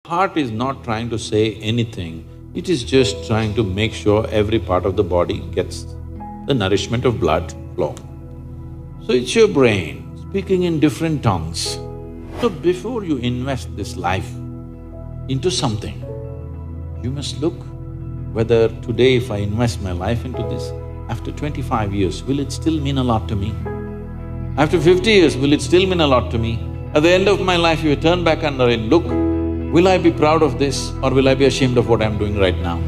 Heart is not trying to say anything, it is just trying to make sure every part of the body gets the nourishment of blood flow. So it's your brain speaking in different tongues. So before you invest this life into something, you must look whether today if I invest my life into this, after 25 years, will it still mean a lot to me? After 50 years, will it still mean a lot to me? At the end of my life, if you turn back and look, will I be proud of this or will I be ashamed of what I'm doing right now?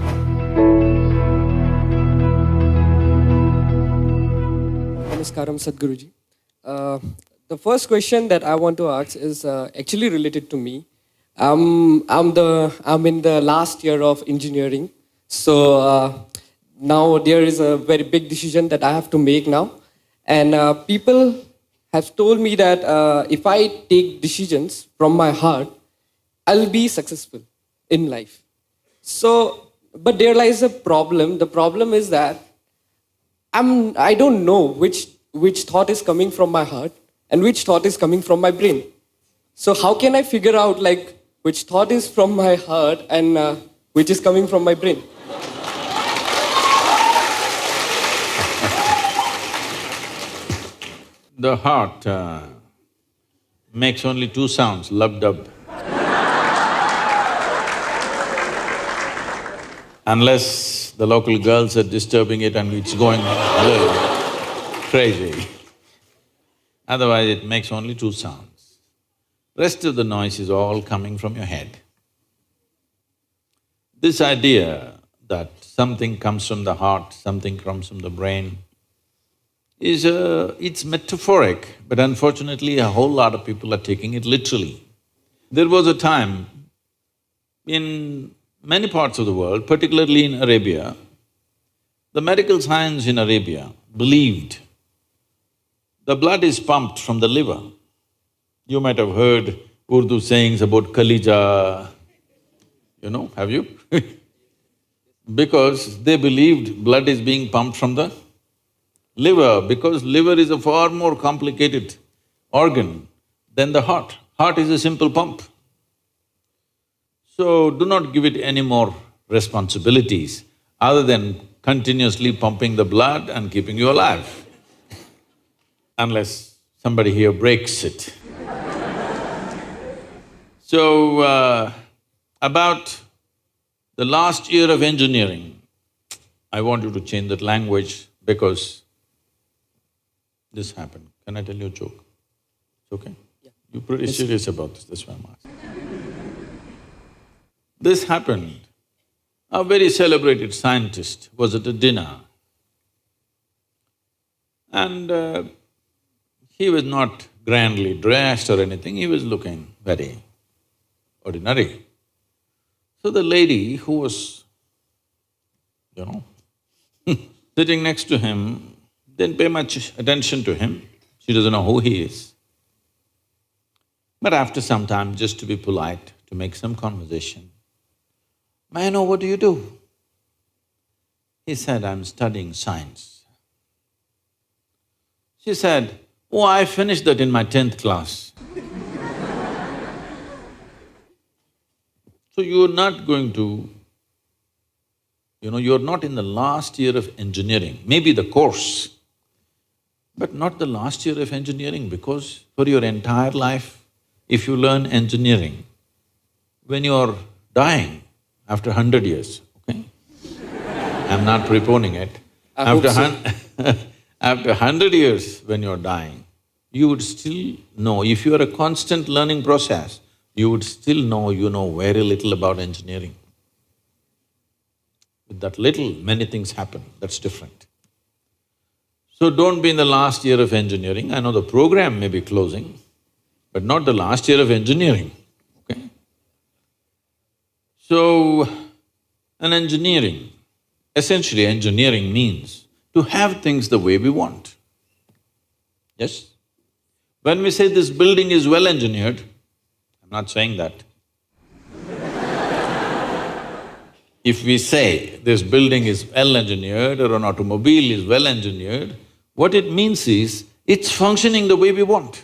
Namaskaram, Sadhguruji. The first question that I want to ask is actually related to me. I'm in the last year of engineering, so now there is a very big decision that I have to make now, and people have told me that if I take decisions from my heart, I'll be successful in life. So, but there lies a problem. The problem is that I don't know which thought is coming from my heart and which thought is coming from my brain. So how can I figure out like which thought is from my heart and which is coming from my brain? The heart makes only two sounds, lub-dub. Unless the local girls are disturbing it and it's going crazy. Otherwise it makes only two sounds. Rest of the noise is all coming from your head. This idea that something comes from the heart, something comes from the brain, it's metaphoric, but unfortunately a whole lot of people are taking it literally. There was a time in many parts of the world, particularly in Arabia, the medical science in Arabia believed the blood is pumped from the liver. You might have heard Urdu sayings about Kalija, have you? Because they believed blood is being pumped from the liver, because liver is a far more complicated organ than the heart. Heart is a simple pump. So do not give it any more responsibilities other than continuously pumping the blood and keeping you alive, unless somebody here breaks it. So, about the last year of engineering, I want you to change that language because this happened. Can I tell you a joke? It's okay? Yeah. You're pretty serious about this, that's why I'm asking. This happened. A very celebrated scientist was at a dinner and he was not grandly dressed or anything, he was looking very ordinary. So the lady who was, sitting next to him didn't pay much attention to him, she doesn't know who he is. But after some time, just to be polite, to make some conversation, "May I know what do you do?" He said, "I'm studying science." She said, "Oh, I finished that in my 10th class." So you're not going to, you're not in the last year of engineering, maybe the course, but not the last year of engineering, because for your entire life, if you learn engineering, when you're dying, after 100 years, okay? I'm not preponing it. After 100 years when you're dying, you would still know, if you're a constant learning process, you would still know you know very little about engineering. With that little, many things happen, that's different. So don't be in the last year of engineering. I know the program may be closing, but not the last year of engineering, okay? So, essentially engineering means to have things the way we want. Yes? When we say this building is well engineered, I'm not saying that. If we say this building is well engineered or an automobile is well engineered, what it means is it's functioning the way we want.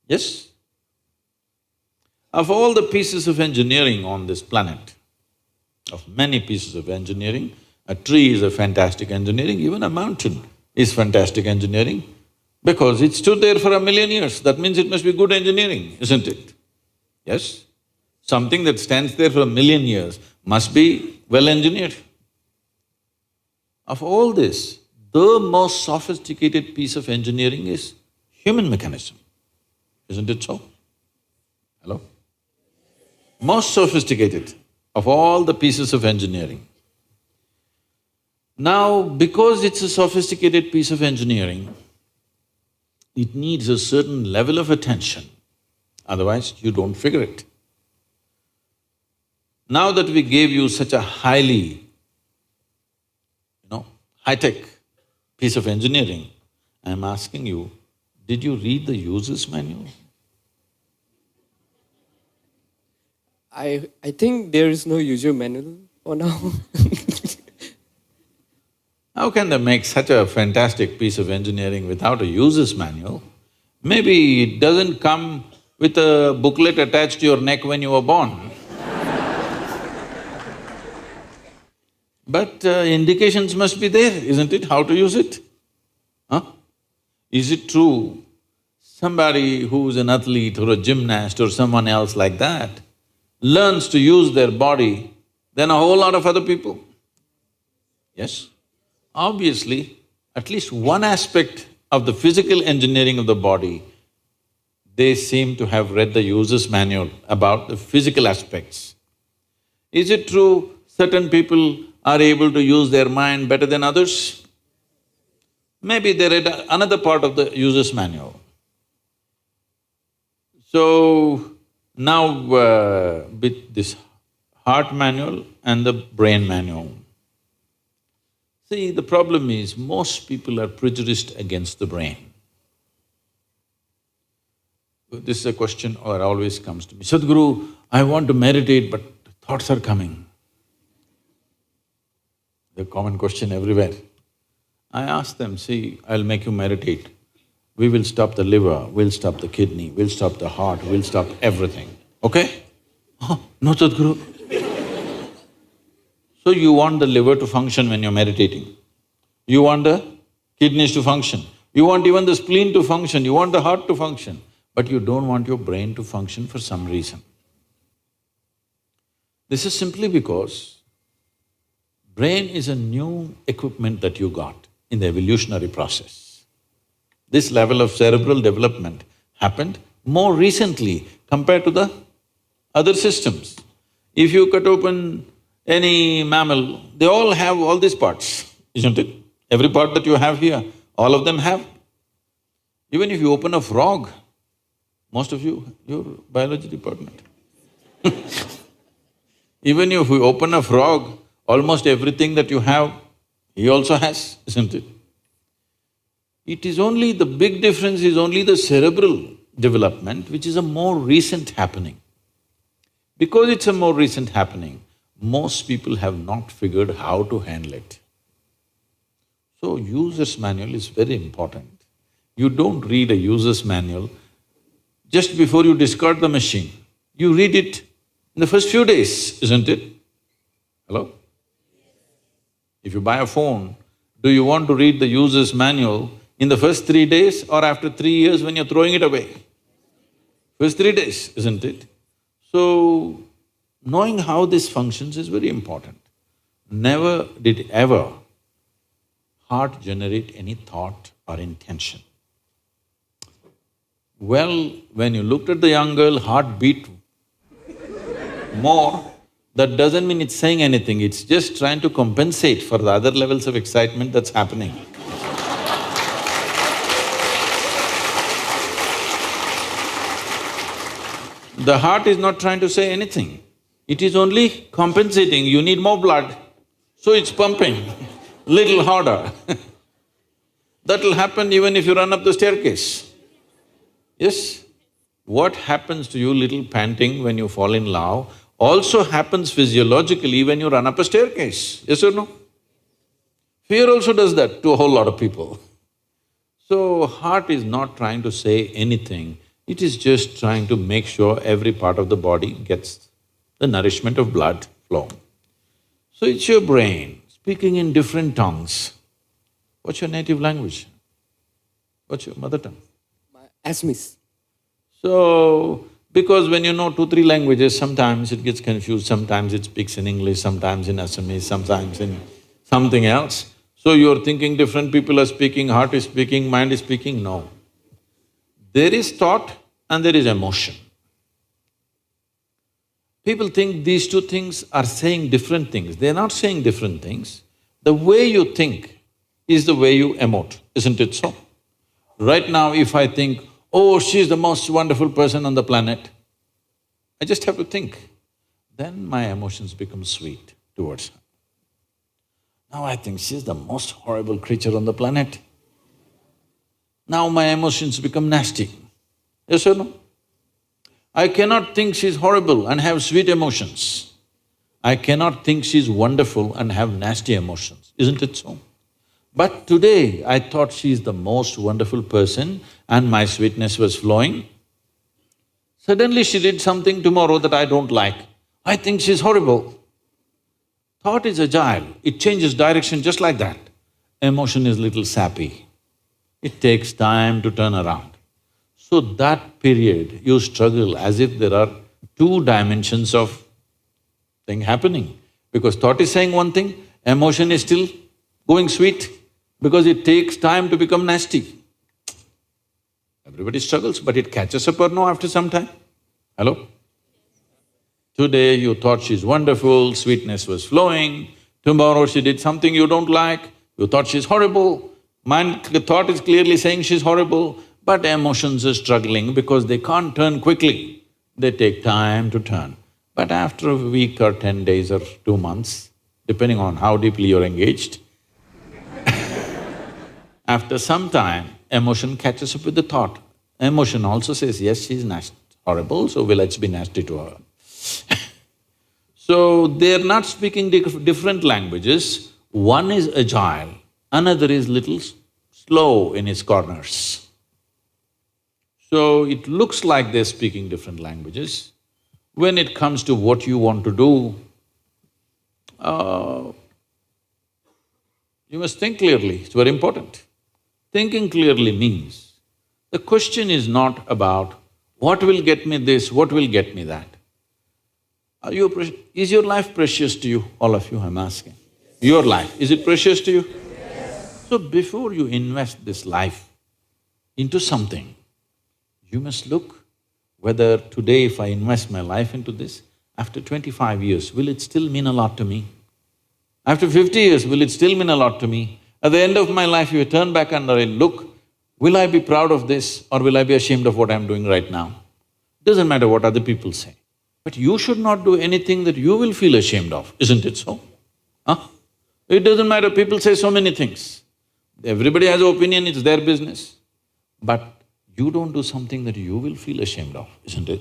Yes? Of all the pieces of engineering on this planet, of many pieces of engineering, a tree is a fantastic engineering, even a mountain is fantastic engineering, because it stood there for 1,000,000 years, that means it must be good engineering, isn't it? Yes? Something that stands there for 1,000,000 years must be well engineered. Of all this, the most sophisticated piece of engineering is human mechanism, isn't it so? Hello? Most sophisticated of all the pieces of engineering. Now, because it's a sophisticated piece of engineering, it needs a certain level of attention, otherwise you don't figure it. Now that we gave you such a highly, high-tech piece of engineering, I'm asking you, did you read the user's manual? I think there is no user manual for now. How can they make such a fantastic piece of engineering without a user's manual? Maybe it doesn't come with a booklet attached to your neck when you were born. But indications must be there, isn't it, how to use it? Huh? Is it true somebody who's an athlete or a gymnast or someone else like that learns to use their body than a whole lot of other people? Yes? Obviously, at least one aspect of the physical engineering of the body, they seem to have read the user's manual about the physical aspects. Is it true certain people are able to use their mind better than others? Maybe they read another part of the user's manual. So, now with this heart manual and the brain manual, see, the problem is most people are prejudiced against the brain. This is a question that always comes to me, Sadhguru, I want to meditate but thoughts are coming. The common question everywhere. I ask them, see, I'll make you meditate. We will stop the liver, we'll stop the kidney, we'll stop the heart, we'll stop everything, okay? Oh, no, Sadhguru. So you want the liver to function when you're meditating, you want the kidneys to function, you want even the spleen to function, you want the heart to function, but you don't want your brain to function for some reason. This is simply because brain is a new equipment that you got in the evolutionary process. This level of cerebral development happened more recently compared to the other systems. If you cut open any mammal, they all have all these parts, isn't it? Every part that you have here, all of them have. Even if you open a frog, most of you, you're biology department. Even if you open a frog, almost everything that you have, he also has, isn't it? It is only… the big difference is only the cerebral development, which is a more recent happening. Because it's a more recent happening, most people have not figured how to handle it. So, user's manual is very important. You don't read a user's manual just before you discard the machine. You read it in the first few days, isn't it? Hello? If you buy a phone, do you want to read the user's manual in the first 3 days or after 3 years when you're throwing it away? First 3 days, isn't it? So, knowing how this functions is very important. Never did ever heart generate any thought or intention. Well, when you looked at the young girl, heart beat more, that doesn't mean it's saying anything, it's just trying to compensate for the other levels of excitement that's happening. The heart is not trying to say anything, it is only compensating, you need more blood, so it's pumping little harder. That'll happen even if you run up the staircase. Yes? What happens to you little panting when you fall in love also happens physiologically when you run up a staircase, yes or no? Fear also does that to a whole lot of people. So, heart is not trying to say anything, It is just trying to make sure every part of the body gets the nourishment of blood flow. So it's your brain speaking in different tongues. What's your native language? What's your mother tongue? Asmis. So, because when you know 2, 3 languages, sometimes it gets confused, sometimes it speaks in English, sometimes in Assamese, sometimes in something else. So you're thinking different people are speaking, heart is speaking, mind is speaking, no. There is thought and there is emotion. People think these two things are saying different things. They're not saying different things. The way you think is the way you emote, isn't it so? Right now, if I think, oh, she's the most wonderful person on the planet, I just have to think. Then my emotions become sweet towards her. Now I think she's the most horrible creature on the planet. Now my emotions become nasty. Yes or no? I cannot think she's horrible and have sweet emotions. I cannot think she's wonderful and have nasty emotions, isn't it so? But today, I thought she's the most wonderful person and my sweetness was flowing. Suddenly she did something tomorrow that I don't like. I think she's horrible. Thought is agile, it changes direction just like that. Emotion is little sappy. It takes time to turn around. So that period, you struggle as if there are 2 dimensions of thing happening. Because thought is saying one thing, emotion is still going sweet, because it takes time to become nasty. Everybody struggles, but it catches up or no after some time? Hello? Today you thought she's wonderful, sweetness was flowing, tomorrow she did something you don't like, you thought she's horrible, the thought is clearly saying she's horrible, but emotions are struggling because they can't turn quickly, they take time to turn. But after a week or 10 days or 2 months, depending on how deeply you're engaged, after some time, emotion catches up with the thought. Emotion also says, yes, she's horrible, so let's be nasty to her. So, they're not speaking different languages, one is agile, another is little slow in its corners. So, it looks like they're speaking different languages. When it comes to what you want to do, you must think clearly, it's very important. Thinking clearly means, the question is not about what will get me this, what will get me that. Is your life precious to you? All of you, I'm asking. Your life, is it precious to you? Yes. So before you invest this life into something, you must look whether today if I invest my life into this, after 25 years, will it still mean a lot to me? After 50 years, will it still mean a lot to me? At the end of my life, if I turn back and I look, will I be proud of this or will I be ashamed of what I'm doing right now? Doesn't matter what other people say. But you should not do anything that you will feel ashamed of, isn't it so? Huh? It doesn't matter, people say so many things. Everybody has an opinion, it's their business. But you don't do something that you will feel ashamed of, isn't it?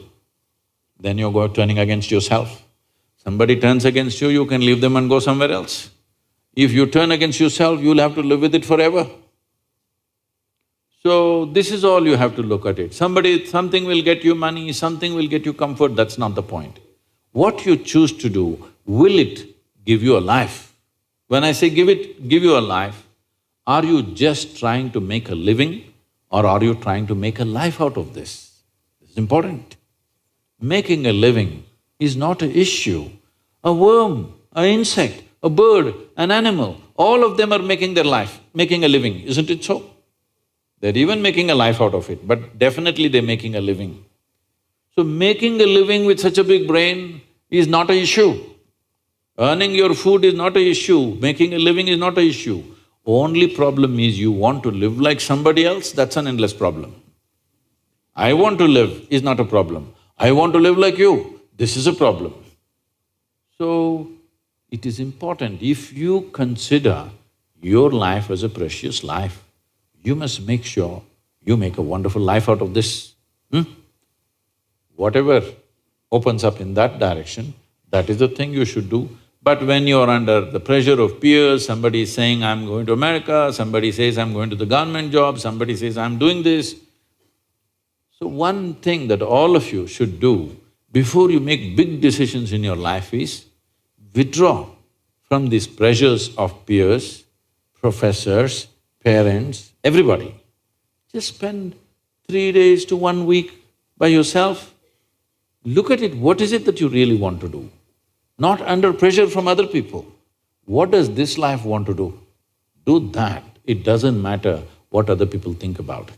Then you're turning against yourself. Somebody turns against you, you can leave them and go somewhere else. If you turn against yourself, you'll have to live with it forever. So, this is all you have to look at it. Something will get you money, something will get you comfort, that's not the point. What you choose to do, will it give you a life? When I say give you a life, are you just trying to make a living or are you trying to make a life out of this? This is important. Making a living is not an issue. A worm, an insect, a bird, an animal, all of them are making their life, making a living, isn't it so? They're even making a life out of it, but definitely they're making a living. So making a living with such a big brain is not an issue. Earning your food is not an issue, making a living is not an issue. Only problem is you want to live like somebody else, that's an endless problem. I want to live is not a problem. I want to live like you, this is a problem. So, it is important, if you consider your life as a precious life, you must make sure you make a wonderful life out of this. Whatever opens up in that direction, that is the thing you should do. But when you're under the pressure of peers, somebody is saying, I'm going to America, somebody says, I'm going to the government job, somebody says, I'm doing this. So one thing that all of you should do before you make big decisions in your life is withdraw from these pressures of peers, professors, parents, everybody. Just spend 3 days to 1 week by yourself. Look at it, what is it that you really want to do? Not under pressure from other people. What does this life want to do? Do that. It doesn't matter what other people think about it.